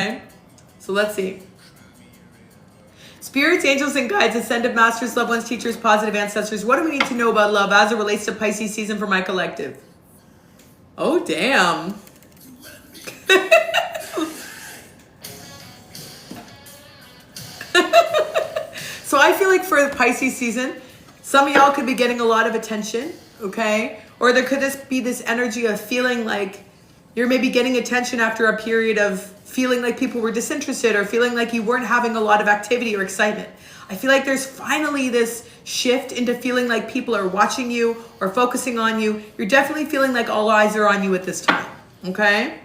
Okay, so let's see. Spirits, angels, and guides, ascended masters, loved ones, teachers, positive ancestors. What do we need to know about love as it relates to Pisces season for my collective? Oh, damn. So I feel like for the Pisces season, some of y'all could be getting a lot of attention, okay? Or there could just be this energy of feeling like you're maybe getting attention after a period of feeling like people were disinterested or feeling like you weren't having a lot of activity or excitement. I feel like there's finally this shift into feeling like people are watching you or focusing on you. You're definitely feeling like all eyes are on you at this time, okay?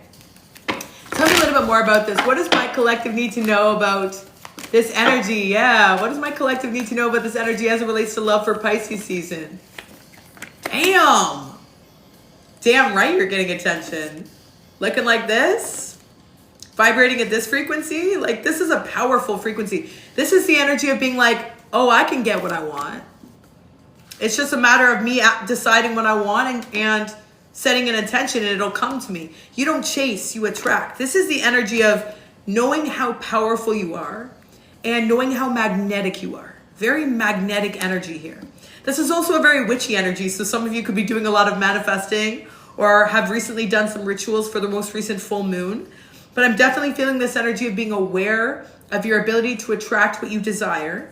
Tell me a little bit more about this. What does my collective need to know about this energy? Yeah, what does my collective need to know about this energy as it relates to love for Pisces season? Damn. Damn right you're getting attention. Looking like this? Vibrating at this frequency? Like, this is a powerful frequency. This is the energy of being like, oh, I can get what I want. It's just a matter of me deciding what I want and setting an intention, and it'll come to me. You don't chase, you attract. This is the energy of knowing how powerful you are and knowing how magnetic you are. Very magnetic energy here. This is also a very witchy energy, so some of you could be doing a lot of manifesting or have recently done some rituals for the most recent full moon. But I'm definitely feeling this energy of being aware of your ability to attract what you desire.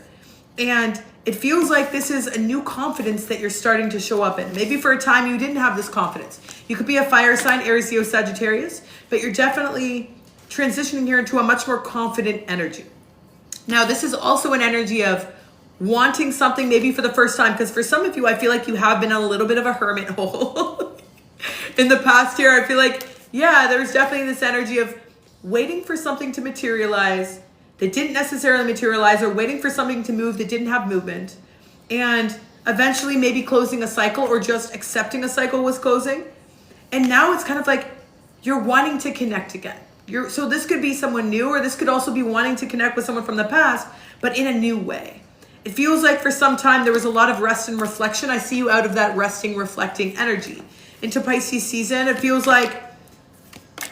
And it feels like this is a new confidence that you're starting to show up in. Maybe for a time you didn't have this confidence. You could be a fire sign, Aries, Leo, Sagittarius, but you're definitely transitioning here into a much more confident energy. Now, this is also an energy of wanting something maybe for the first time, because for some of you, I feel like you have been in a little bit of a hermit hole. In the past year, I feel like, yeah, there's definitely this energy of waiting for something to materialize that didn't necessarily materialize, or waiting for something to move that didn't have movement, and eventually maybe closing a cycle or just accepting a cycle was closing. And now it's kind of like you're wanting to connect again. So this could be someone new, or this could also be wanting to connect with someone from the past, but in a new way. It feels like for some time there was a lot of rest and reflection. I see you out of that resting, reflecting energy into Pisces season. It feels like,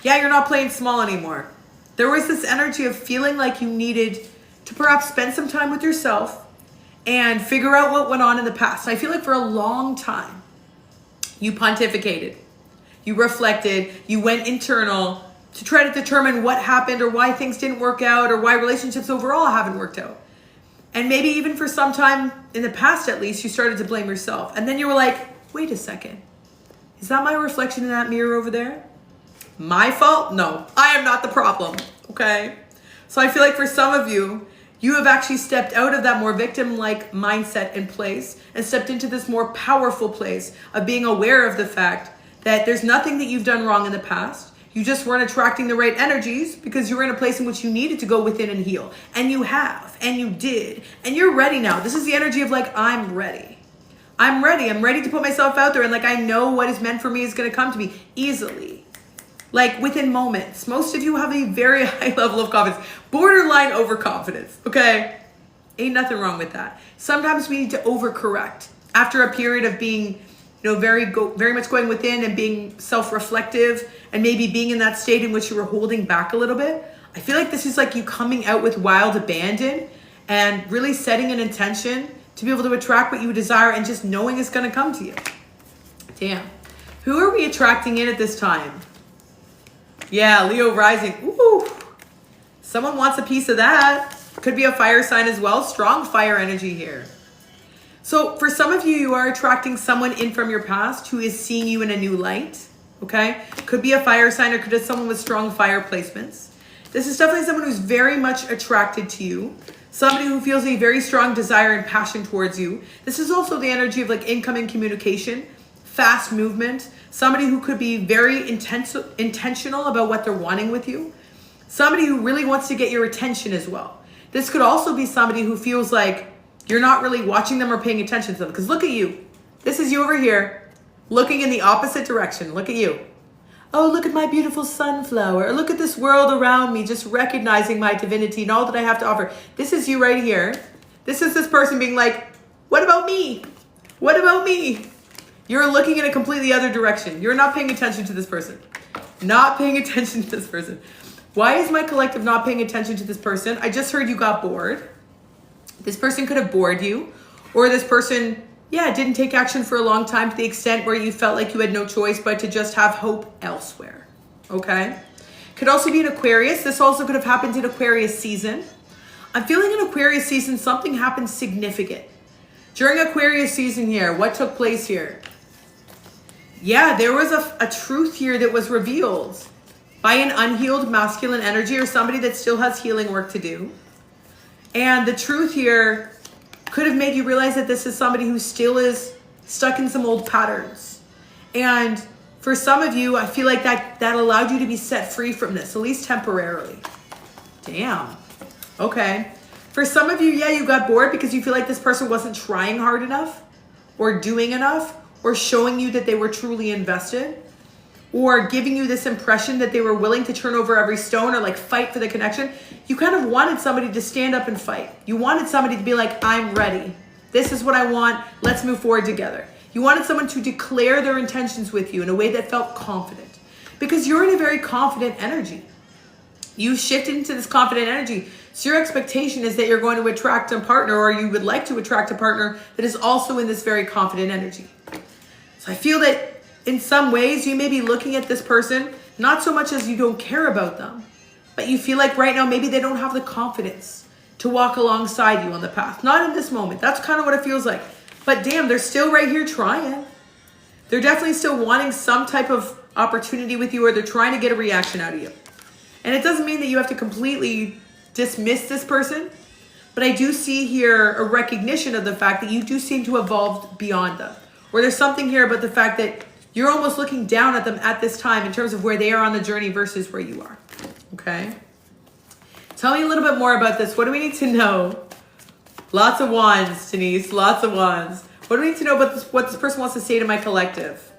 yeah, you're not playing small anymore. There was this energy of feeling like you needed to perhaps spend some time with yourself and figure out what went on in the past. I feel like for a long time, you pontificated, you reflected, you went internal to try to determine what happened or why things didn't work out or why relationships overall haven't worked out. And maybe even for some time in the past, at least, you started to blame yourself. And then you were like, wait a second. Is that my reflection in that mirror over there? My fault? No, I am not the problem, okay? So I feel like for some of you, you have actually stepped out of that more victim-like mindset and place and stepped into this more powerful place of being aware of the fact that there's nothing that you've done wrong in the past. You just weren't attracting the right energies because you were in a place in which you needed to go within and heal. And you have, and you did, and you're ready now. This is the energy of like, I'm ready. I'm ready. I'm ready to put myself out there, and like I know what is meant for me is going to come to me easily. Like within moments. Most of you have a very high level of confidence, borderline overconfidence, okay? Ain't nothing wrong with that. Sometimes we need to overcorrect after a period of being, very much going within and being self-reflective and maybe being in that state in which you were holding back a little bit. I feel like this is like you coming out with wild abandon and really setting an intention to be able to attract what you desire and just knowing it's going to come to you. Damn. Who are we attracting in at this time? Yeah, Leo rising. Ooh. Someone wants a piece of that. Could be a fire sign as well. Strong fire energy here. So for some of you, you are attracting someone in from your past who is seeing you in a new light. Okay? Could be a fire sign, or could be someone with strong fire placements. This is definitely someone who's very much attracted to you. Somebody who feels a very strong desire and passion towards you. This is also the energy of like incoming communication, fast movement. Somebody who could be very intentional about what they're wanting with you. Somebody who really wants to get your attention as well. This could also be somebody who feels like you're not really watching them or paying attention to them. Because look at you. This is you over here, looking in the opposite direction. Look at you. Oh, look at my beautiful sunflower. Or look at this world around me, just recognizing my divinity and all that I have to offer. This is you right here. This is this person being like, what about me? What about me? You're looking in a completely other direction. You're not paying attention to this person. Not paying attention to this person. Why is my collective not paying attention to this person? I just heard you got bored. This person could have bored you, or this person, didn't take action for a long time to the extent where you felt like you had no choice but to just have hope elsewhere, okay? Could also be an Aquarius. This also could have happened in Aquarius season. I'm feeling in Aquarius season, something happened significant. During Aquarius season here, what took place here? Yeah, there was a truth here that was revealed by an unhealed masculine energy or somebody that still has healing work to do. And the truth here could have made you realize that this is somebody who still is stuck in some old patterns. And for some of you, I feel like that allowed you to be set free from this, at least temporarily. Damn. Okay. For some of you, you got bored because you feel like this person wasn't trying hard enough or doing enough or showing you that they were truly invested or giving you this impression that they were willing to turn over every stone or like fight for the connection. You kind of wanted somebody to stand up and fight. You wanted somebody to be like, I'm ready. This is what I want. Let's move forward together. You wanted someone to declare their intentions with you in a way that felt confident because you're in a very confident energy. You shifted into this confident energy. So your expectation is that you're going to attract a partner, or you would like to attract a partner that is also in this very confident energy. So I feel that in some ways you may be looking at this person, not so much as you don't care about them, but you feel like right now maybe they don't have the confidence to walk alongside you on the path. Not in this moment. That's kind of what it feels like. But damn, they're still right here trying. They're definitely still wanting some type of opportunity with you, or they're trying to get a reaction out of you. And it doesn't mean that you have to completely dismiss this person, but I do see here a recognition of the fact that you do seem to evolve beyond them. Or there's something here about the fact that you're almost looking down at them at this time in terms of where they are on the journey versus where you are. Okay? Tell me a little bit more about this. What do we need to know? Lots of wands, Denise. Lots of wands. What do we need to know about this, what this person wants to say to my collective?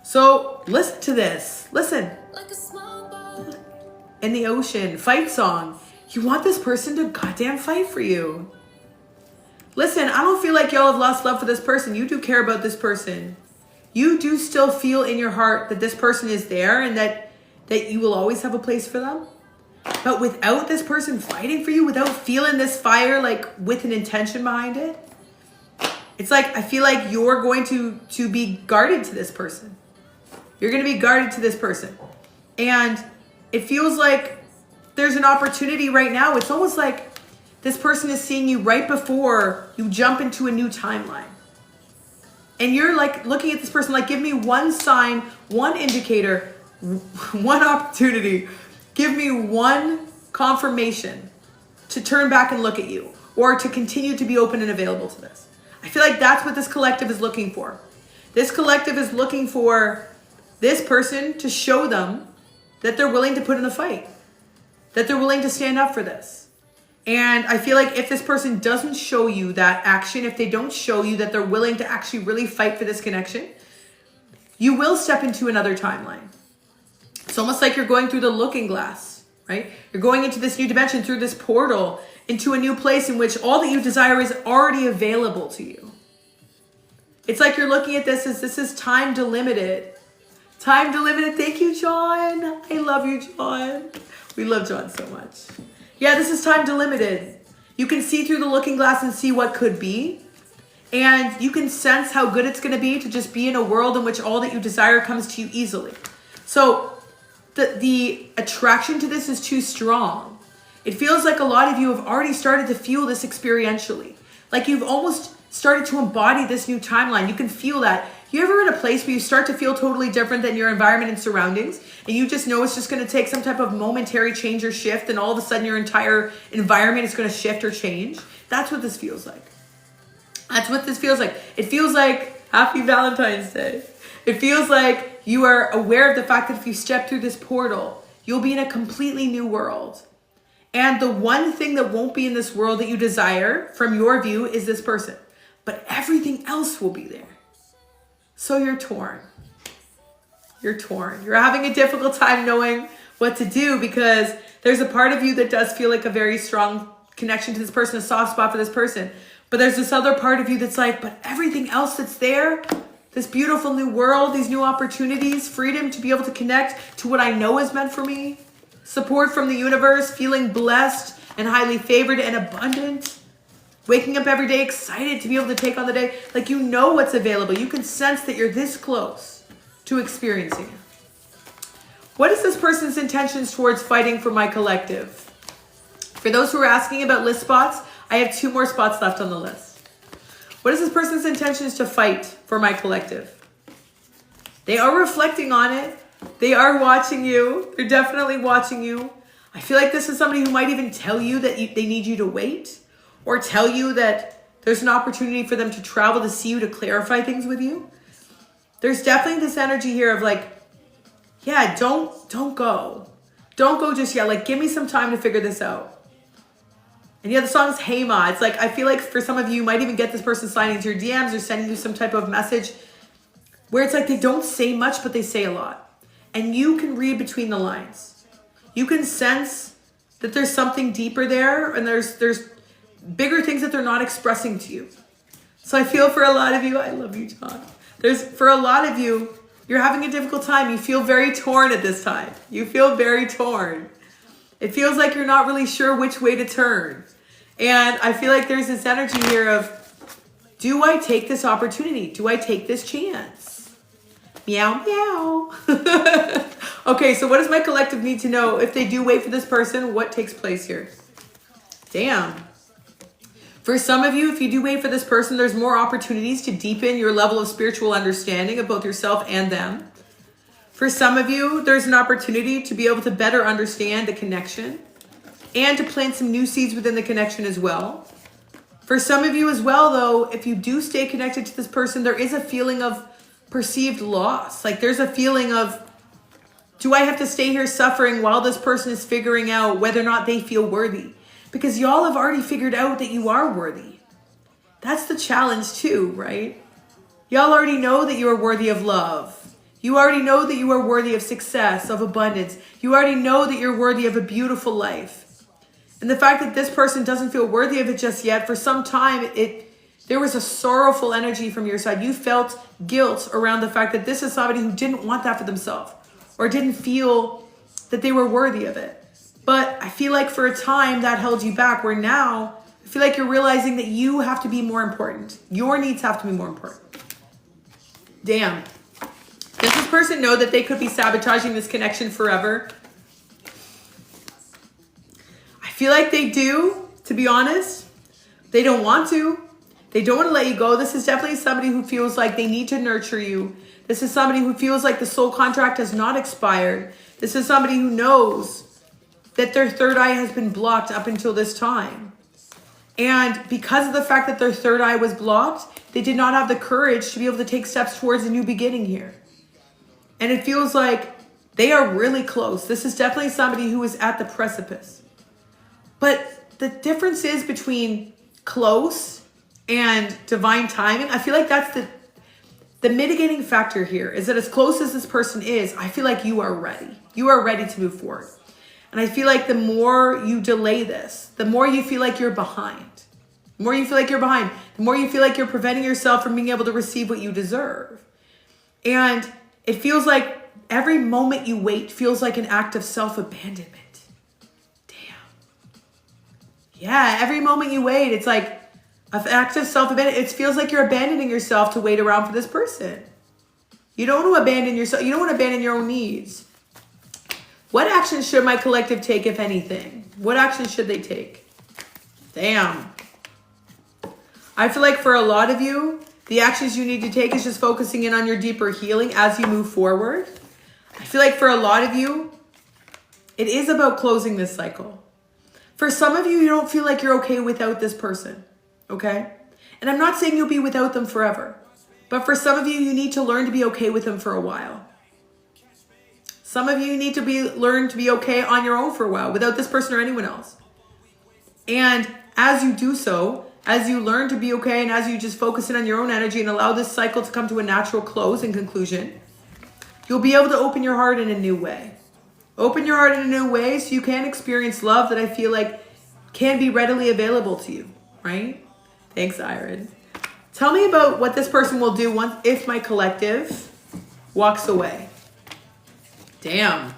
So listen to this. Listen. Like a small boat in the ocean. Fight song. You want this person to goddamn fight for you. Listen, I don't feel like y'all have lost love for this person. You do care about this person. You do still feel in your heart that this person is there and that you will always have a place for them. But without this person fighting for you, without feeling this fire, like with an intention behind it, it's like, I feel like you're going to be guarded to this person. You're going to be guarded to this person. And it feels like there's an opportunity right now. It's almost like this person is seeing you right before you jump into a new timeline. And you're like looking at this person like, give me one sign, one indicator, one opportunity. Give me one confirmation to turn back and look at you, or to continue to be open and available to this. I feel like that's what this collective is looking for. This collective is looking for this person to show them that they're willing to put in the fight, that they're willing to stand up for this. And I feel like if this person doesn't show you that action, if they don't show you that they're willing to actually really fight for this connection, you will step into another timeline. It's almost like you're going through the looking glass, right? You're going into this new dimension through this portal into a new place in which all that you desire is already available to you. It's like you're looking at this as this is time delimited. Time delimited. Thank you, John. I love you, John. We love John so much. Yeah, this is time delimited. You can see through the looking glass and see what could be. And you can sense how good it's going to be to just be in a world in which all that you desire comes to you easily. So the attraction to this is too strong. It feels like a lot of you have already started to feel this experientially. Like you've almost started to embody this new timeline. You can feel that. You ever in a place where you start to feel totally different than your environment and surroundings, and you just know it's just going to take some type of momentary change or shift, and all of a sudden your entire environment is going to shift or change? That's what this feels like. That's what this feels like. It feels like Happy Valentine's Day. It feels like you are aware of the fact that if you step through this portal, you'll be in a completely new world. And the one thing that won't be in this world that you desire from your view is this person. But everything else will be there. So you're torn. You're torn. You're having a difficult time knowing what to do because there's a part of you that does feel like a very strong connection to this person, a soft spot for this person. But there's this other part of you that's like, but everything else that's there, this beautiful new world, these new opportunities, freedom to be able to connect to what I know is meant for me, support from the universe, feeling blessed and highly favored and abundant, waking up every day excited to be able to take on the day. Like, you know what's available. You can sense that you're this close to experiencing it. What is this person's intentions towards fighting for my collective? For those who are asking about list spots, I have 2 more spots left on the list. What is this person's intentions to fight for my collective? They are reflecting on it. They are watching you. They're definitely watching you. I feel like this is somebody who might even tell you that they need you to wait, or tell you that there's an opportunity for them to travel to see you to clarify things with you. There's definitely this energy here of like, yeah, don't go. Don't go just yet. Like, give me some time to figure this out. And yeah, the song's Hey Ma. It's like, I feel like for some of you might even get this person sliding into your DMs or sending you some type of message where it's like they don't say much, but they say a lot. And you can read between the lines. You can sense that there's something deeper there, and there's bigger things that they're not expressing to you. So I feel for a lot of you, I love you, John. For a lot of you, you're having a difficult time. You feel very torn at this time. You feel very torn. It feels like you're not really sure which way to turn. And I feel like there's this energy here of, do I take this opportunity? Do I take this chance? Meow, meow. Okay, so what does my collective need to know? If they do wait for this person, what takes place here? Damn. For some of you, if you do wait for this person, there's more opportunities to deepen your level of spiritual understanding of both yourself and them. For some of you, there's an opportunity to be able to better understand the connection and to plant some new seeds within the connection as well. For some of you as well, though, if you do stay connected to this person, there is a feeling of perceived loss. Like, there's a feeling of, do I have to stay here suffering while this person is figuring out whether or not they feel worthy? Because y'all have already figured out that you are worthy. That's the challenge too, right? Y'all already know that you are worthy of love. You already know that you are worthy of success, of abundance. You already know that you're worthy of a beautiful life. And the fact that this person doesn't feel worthy of it just yet, for some time, there was a sorrowful energy from your side. You felt guilt around the fact that this is somebody who didn't want that for themselves, or didn't feel that they were worthy of it. But I feel like for a time that held you back, where now I feel like you're realizing that you have to be more important. Your needs have to be more important. Damn. Does this person know that they could be sabotaging this connection forever? I feel like they do, to be honest. They don't want to. They don't want to let you go. This is definitely somebody who feels like they need to nurture you. This is somebody who feels like the soul contract has not expired. This is somebody who knows that their third eye has been blocked up until this time. And because of the fact that their third eye was blocked, they did not have the courage to be able to take steps towards a new beginning here. And it feels like they are really close. This is definitely somebody who is at the precipice. But the difference is between close and divine timing. I feel like that's the mitigating factor here, is that as close as this person is, I feel like you are ready. You are ready to move forward. And I feel like the more you delay this, the more you feel like you're behind. The more you feel like you're behind, the more you feel like you're preventing yourself from being able to receive what you deserve. And it feels like every moment you wait feels like an act of self-abandonment. Damn. Yeah, every moment you wait, it's like an act of self-abandonment. It feels like you're abandoning yourself to wait around for this person. You don't want to abandon yourself. You don't want to abandon your own needs. What action should my collective take, if anything? What action should they take? Damn. I feel like for a lot of you, the actions you need to take is just focusing in on your deeper healing as you move forward. I feel like for a lot of you, it is about closing this cycle. For some of you, you don't feel like you're okay without this person, okay? And I'm not saying you'll be without them forever. But for some of you, you need to learn to be okay with them for a while. Some of you need to learn to be okay on your own for a while without this person or anyone else. And as you do so, as you learn to be okay, and as you just focus in on your own energy and allow this cycle to come to a natural close and conclusion, you'll be able to open your heart in a new way. Open your heart in a new way so you can experience love that I feel like can be readily available to you, right? Thanks, Iron. Tell me about what this person will do if my collective walks away. Damn.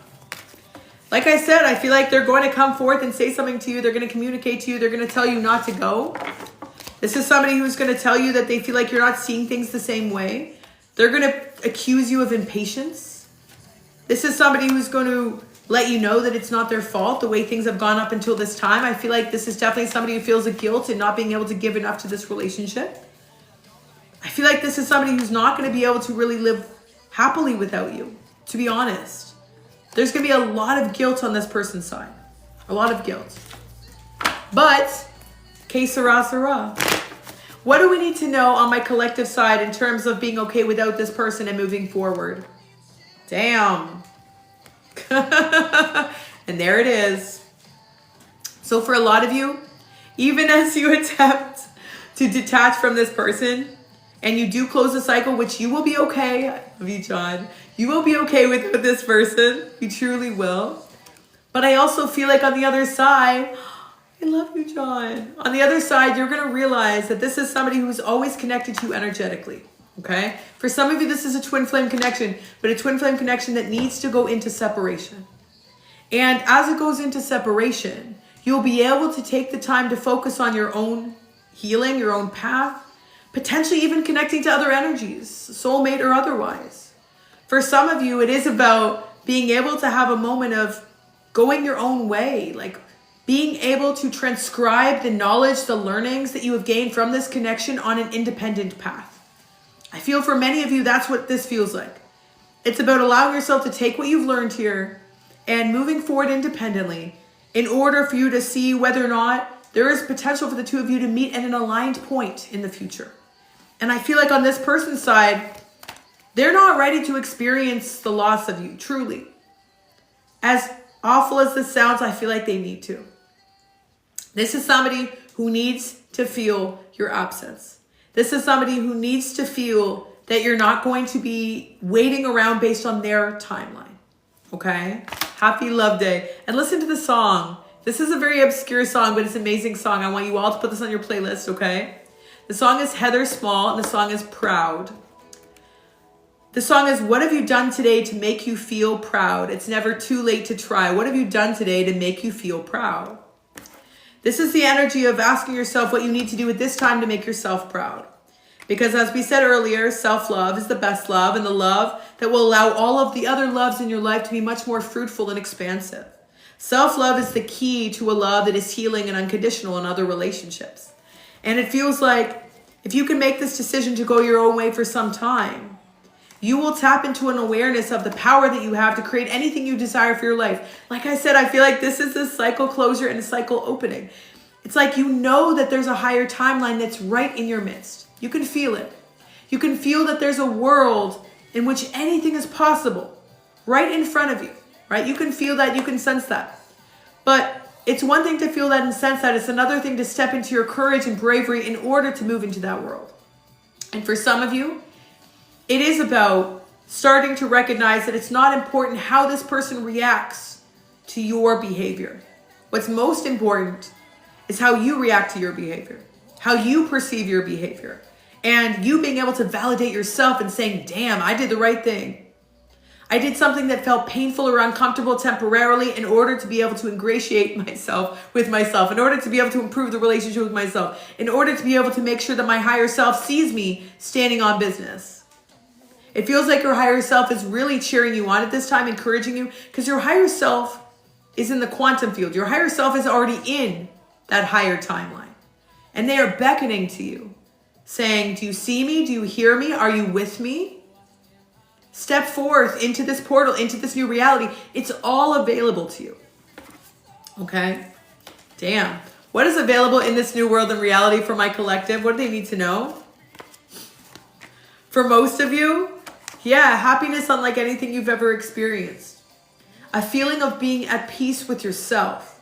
Like I said, I feel like they're going to come forth and say something to you. They're going to communicate to you. They're going to tell you not to go. This is somebody who's going to tell you that they feel like you're not seeing things the same way. They're going to accuse you of impatience. This is somebody who's going to let you know that it's not their fault, the way things have gone up until this time. I feel like this is definitely somebody who feels a guilt in not being able to give enough to this relationship. I feel like this is somebody who's not going to be able to really live happily without you, to be honest. There's going to be a lot of guilt on this person's side. A lot of guilt. But, que sera, sera. What do we need to know on my collective side in terms of being okay without this person and moving forward? Damn. And there it is. So for a lot of you, even as you attempt to detach from this person, and you do close the cycle, which you will be okay. I love you, John. You will be okay with this person. You truly will. But I also feel like on the other side, I love you, John. On the other side, you're going to realize that this is somebody who's always connected to you energetically. Okay? For some of you, this is a twin flame connection, but a twin flame connection that needs to go into separation. And as it goes into separation, you'll be able to take the time to focus on your own healing, your own path, potentially even connecting to other energies, soulmate or otherwise. For some of you, it is about being able to have a moment of going your own way, like being able to transcribe the knowledge, the learnings that you have gained from this connection on an independent path. I feel for many of you, that's what this feels like. It's about allowing yourself to take what you've learned here and moving forward independently in order for you to see whether or not there is potential for the two of you to meet at an aligned point in the future. And I feel like on this person's side, they're not ready to experience the loss of you, truly. As awful as this sounds, I feel like they need to. This is somebody who needs to feel your absence. This is somebody who needs to feel that you're not going to be waiting around based on their timeline. Okay? Happy Love Day. And listen to the song. This is a very obscure song, but it's an amazing song. I want you all to put this on your playlist, okay? The song is Heather Small, and the song is Proud. The song is, what have you done today to make you feel proud? It's never too late to try. What have you done today to make you feel proud? This is the energy of asking yourself what you need to do at this time to make yourself proud. Because as we said earlier, self-love is the best love, and the love that will allow all of the other loves in your life to be much more fruitful and expansive. Self-love is the key to a love that is healing and unconditional in other relationships. And it feels like if you can make this decision to go your own way for some time, you will tap into an awareness of the power that you have to create anything you desire for your life. Like I said, I feel like this is a cycle closure and a cycle opening. It's like you know that there's a higher timeline that's right in your midst. You can feel it. You can feel that there's a world in which anything is possible right in front of you, right? You can feel that, you can sense that. But it's one thing to feel that and sense that. It's another thing to step into your courage and bravery in order to move into that world. And for some of you, it is about starting to recognize that it's not important how this person reacts to your behavior. What's most important is how you react to your behavior, how you perceive your behavior, and you being able to validate yourself and saying, damn, I did the right thing. I did something that felt painful or uncomfortable temporarily in order to be able to ingratiate myself with myself, in order to be able to improve the relationship with myself, in order to be able to make sure that my higher self sees me standing on business. It feels like your higher self is really cheering you on at this time, encouraging you, because your higher self is in the quantum field. Your higher self is already in that higher timeline. And they are beckoning to you, saying, do you see me? Do you hear me? Are you with me? Step forth into this portal, into this new reality. It's all available to you. Okay? Damn. What is available in this new world and reality for my collective? What do they need to know? For most of you, yeah, happiness unlike anything you've ever experienced. A feeling of being at peace with yourself.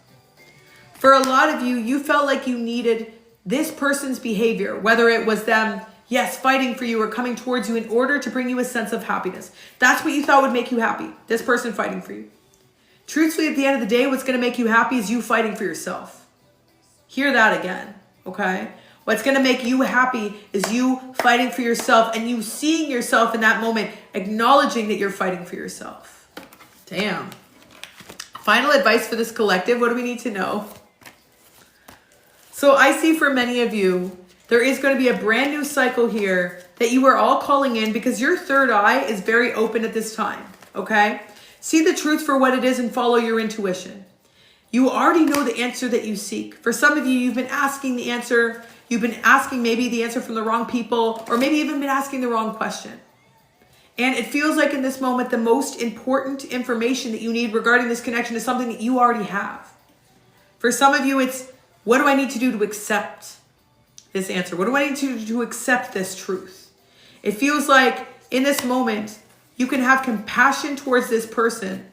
For a lot of you, you felt like you needed this person's behavior, whether it was them, yes, fighting for you or coming towards you in order to bring you a sense of happiness. That's what you thought would make you happy, this person fighting for you. Truthfully, at the end of the day, what's going to make you happy is you fighting for yourself. Hear that again, okay? What's going to make you happy is you fighting for yourself and you seeing yourself in that moment, acknowledging that you're fighting for yourself. Damn. Final advice for this collective. What do we need to know? So I see for many of you, there is going to be a brand new cycle here that you are all calling in because your third eye is very open at this time. Okay? See the truth for what it is and follow your intuition. You already know the answer that you seek. For some of you, you've been asking the answer. You've been asking maybe the answer from the wrong people, or maybe even been asking the wrong question. And it feels like in this moment, the most important information that you need regarding this connection is something that you already have. For some of you, it's, what do I need to do to accept this answer? What do I need to do to accept this truth? It feels like in this moment, you can have compassion towards this person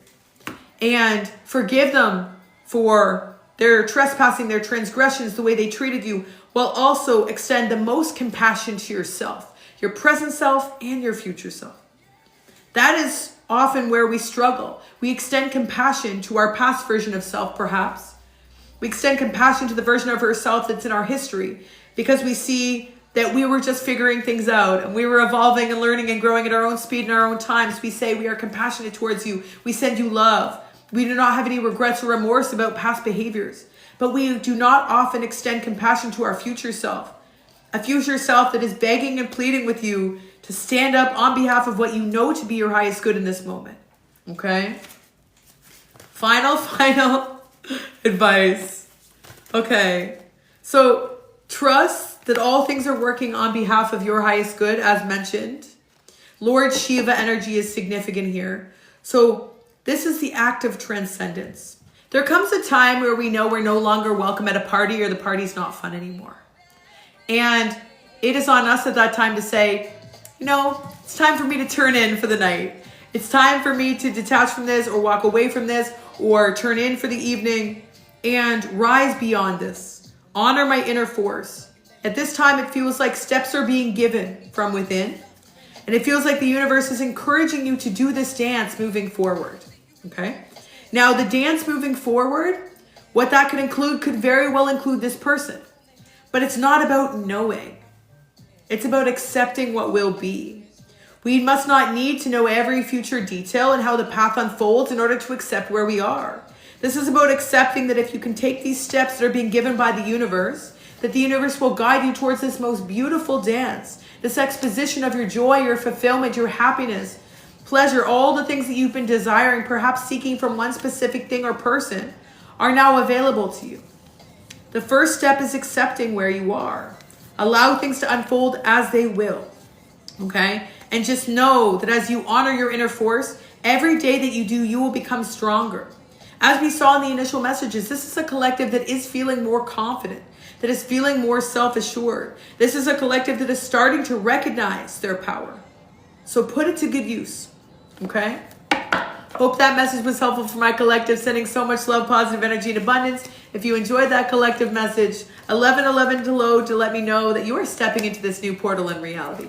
and forgive them for their trespassing, their transgressions, the way they treated you, while also extend the most compassion to yourself, your present self and your future self. That is often where we struggle. We extend compassion to our past version of self, perhaps. We extend compassion to the version of herself that's in our history because we see that we were just figuring things out and we were evolving and learning and growing at our own speed and our own times. We say we are compassionate towards you. We send you love. We do not have any regrets or remorse about past behaviors, but we do not often extend compassion to our future self, a future self that is begging and pleading with you to stand up on behalf of what you know to be your highest good in this moment. Okay? Final advice. Okay. So trust that all things are working on behalf of your highest good, as mentioned. Lord Shiva energy is significant here. So this is the act of transcendence. There comes a time where we know we're no longer welcome at a party or the party's not fun anymore. And it is on us at that time to say, you know, it's time for me to turn in for the night. It's time for me to detach from this or walk away from this or turn in for the evening and rise beyond this. Honor my inner force. At this time, it feels like steps are being given from within. And it feels like the universe is encouraging you to do this dance moving forward. Okay? Now, the dance moving forward, what that could include could very well include this person. But it's not about knowing. It's about accepting what will be. We must not need to know every future detail and how the path unfolds in order to accept where we are. This is about accepting that if you can take these steps that are being given by the universe, that the universe will guide you towards this most beautiful dance, this exposition of your joy, your fulfillment, your happiness, pleasure, all the things that you've been desiring, perhaps seeking from one specific thing or person, are now available to you. The first step is accepting where you are. Allow things to unfold as they will. Okay? And just know that as you honor your inner force, every day that you do, you will become stronger. As we saw in the initial messages, this is a collective that is feeling more confident, that is feeling more self-assured. This is a collective that is starting to recognize their power. So put it to good use. Okay? Hope that message was helpful for my collective, sending so much love, positive energy, and abundance. If you enjoyed that collective message, 1111 below to let me know that you are stepping into this new portal in reality.